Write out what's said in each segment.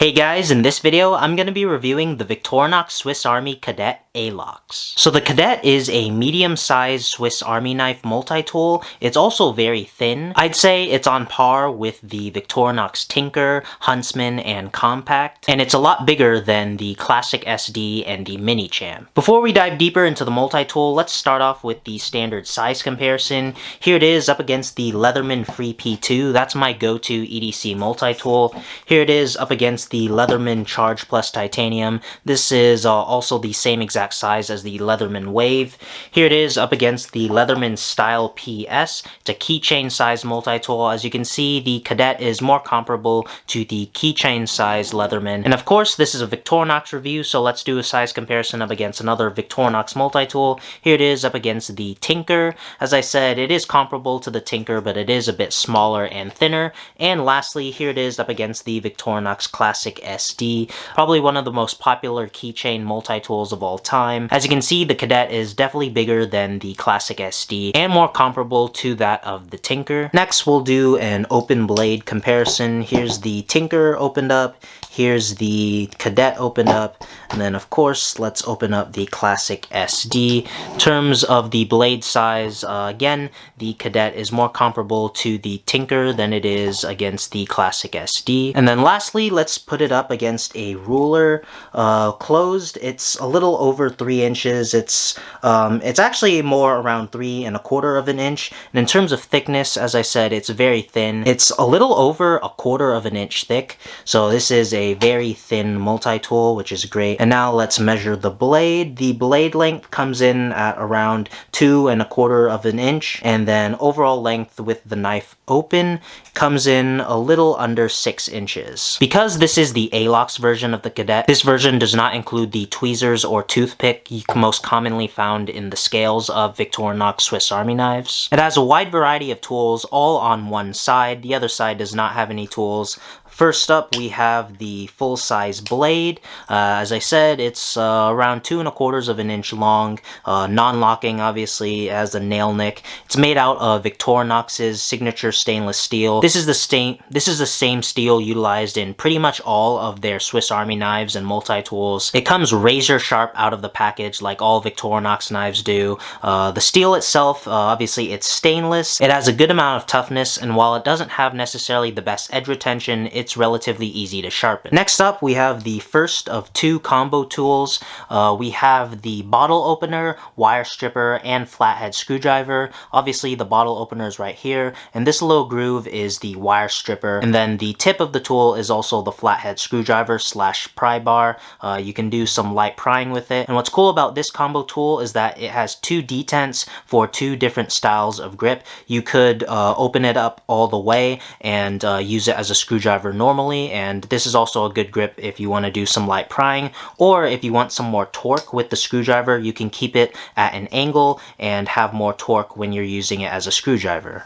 Hey guys, in this video, I'm going to be reviewing the Victorinox Swiss Army Cadet Alox. So the Cadet is a medium-sized Swiss Army knife multi-tool. It's also very thin. I'd say it's on par with the Victorinox Tinker, Huntsman, and Compact, and it's a lot bigger than the Classic SD and the Mini Champ. Before we dive deeper into the multi-tool, let's start off with the standard size comparison. Here it is up against the Leatherman Free P2. That's my go-to EDC multi-tool. Here it is up against the Leatherman Charge Plus Titanium. This is also the same exact size as the Leatherman Wave. Here it is up against the Leatherman Style PS. It's a keychain size multi-tool. As you can see, the Cadet is more comparable to the keychain size Leatherman. And of course, this is a Victorinox review, so let's do a size comparison up against another Victorinox multi-tool. Here it is up against the Tinker. As I said, it is comparable to the Tinker, but it is a bit smaller and thinner. And lastly, here it is up against the Victorinox Classic SD, probably one of the most popular keychain multi-tools of all time. As you can see, the Cadet is definitely bigger than the Classic SD and more comparable to that of the Tinker. Next, we'll do an open blade comparison. Here's the Tinker opened up, here's the Cadet opened up, and then of course, let's open up the Classic SD. In terms of the blade size, again, the Cadet is more comparable to the Tinker than it is against the Classic SD. And then lastly, let's put it up against a ruler. Closed, it's a little over 3 inches. It's actually more around 3¼ of an inch. And in terms of thickness, as I said, it's very thin. It's a little over 1/4 of an inch thick. So this is a very thin multi-tool, which is great. And now let's measure the blade. The blade length comes in at around 2¼ of an inch. And then overall length with the knife open comes in a little under 6 inches. Because this is the Alox version of the Cadet, this version does not include the tweezers or toothpick most commonly found in the scales of Victorinox Swiss Army knives. It has a wide variety of tools all on one side. The other side does not have any tools. First up, we have the full-size blade. As I said, it's around 2¼ of an inch long, non-locking, obviously, as a nail nick. It's made out of Victorinox's signature stainless steel. This is the same steel utilized in pretty much all of their Swiss Army knives and multi-tools. It comes razor sharp out of the package, like all Victorinox knives do. The steel itself, obviously, it's stainless. It has a good amount of toughness, and while it doesn't have necessarily the best edge retention, it's relatively easy to sharpen. Next up, we have the first of 2 combo tools. We have the bottle opener, wire stripper, and flathead screwdriver. Obviously, the bottle opener is right here, and this little groove is the wire stripper. And then the tip of the tool is also the flathead screwdriver / pry bar. You can do some light prying with it. And what's cool about this combo tool is that it has 2 detents for 2 different styles of grip. You could open it up all the way and use it as a screwdriver normally, and this is also a good grip if you want to do some light prying, or if you want some more torque with the screwdriver, you can keep it at an angle and have more torque when you're using it as a screwdriver.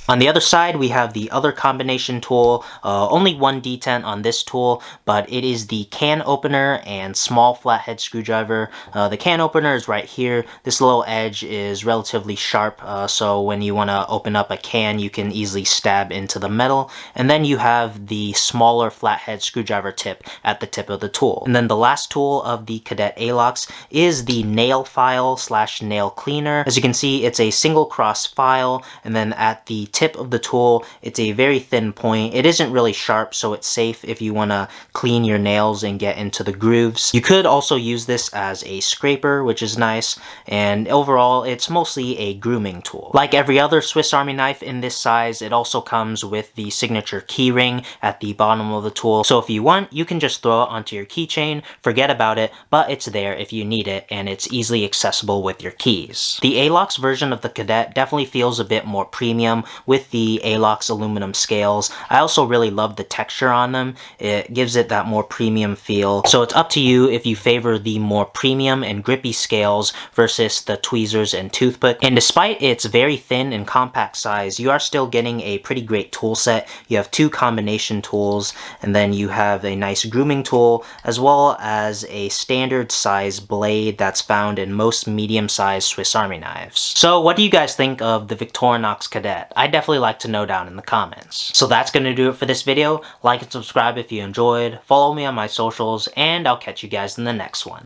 On the other side, we have the other combination tool. Only 1 detent on this tool, but it is the can opener and small flathead screwdriver. The can opener is right here. This little edge is relatively sharp, so when you want to open up a can, you can easily stab into the metal. And then you have the smaller flathead screwdriver tip at the tip of the tool. And then the last tool of the Cadet Alox is the nail file / nail cleaner. As you can see, it's a single cross file, and then at the tip of the tool, it's a very thin point. It isn't really sharp, so it's safe if you want to clean your nails and get into the grooves. You could also use this as a scraper, which is nice, and overall, it's mostly a grooming tool. Like every other Swiss Army knife in this size, it also comes with the signature keyring at the bottom of the tool, so if you want, you can just throw it onto your keychain, forget about it, but it's there if you need it, and it's easily accessible with your keys. The Alox version of the Cadet definitely feels a bit more premium with the Alox aluminum scales. I also really love the texture on them. It gives it that more premium feel. So it's up to you if you favor the more premium and grippy scales versus the tweezers and toothpick. And despite its very thin and compact size, you are still getting a pretty great tool set. You have 2 combination tools, and then you have a nice grooming tool, as well as a standard size blade that's found in most medium-sized Swiss Army knives. So what do you guys think of the Victorinox Cadet? I definitely like to know down in the comments. So that's going to do it for this video. Like and subscribe if you enjoyed, follow me on my socials, and I'll catch you guys in the next one.